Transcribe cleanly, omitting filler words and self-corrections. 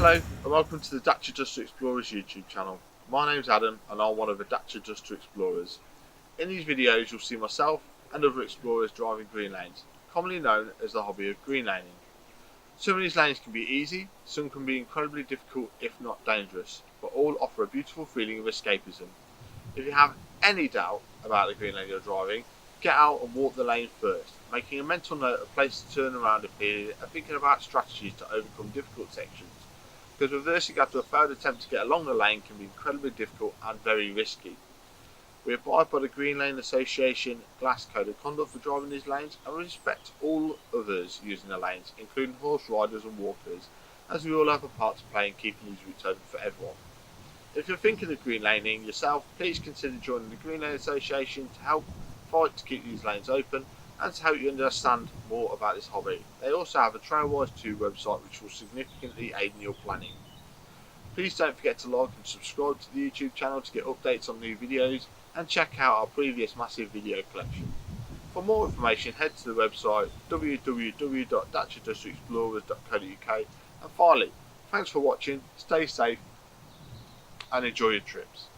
Hello and welcome to the Dacia2 Explorers YouTube channel. My name's Adam and I'm one of the Dacia2 Explorers. In these videos you'll see myself and other explorers driving green lanes, commonly known as the hobby of green laning. Some of these lanes can be easy, some can be incredibly difficult if not dangerous, but all offer a beautiful feeling of escapism. If you have any doubt about the green lane you're driving, get out and walk the lane first, making a mental note of places to turn around if needed and thinking about strategies to overcome difficult sections, because reversing after a failed attempt to get along the lane can be incredibly difficult and very risky. We abide by the Green Lane Association Glass Code of Conduct for driving these lanes and respect all others using the lanes, including horse riders and walkers, as we all have a part to play in keeping these routes open for everyone. If you're thinking of green laning yourself, please consider joining the Green Lane Association to help fight to keep these lanes open and to help you understand more about this hobby. They also have a Trailwise 2 website which will significantly aid in your planning. Please don't forget to like and subscribe to the YouTube channel to get updates on new videos and check out our previous massive video collection. For more information head to the website www.dacia2explorers.co.uk, and finally, thanks for watching, stay safe and enjoy your trips.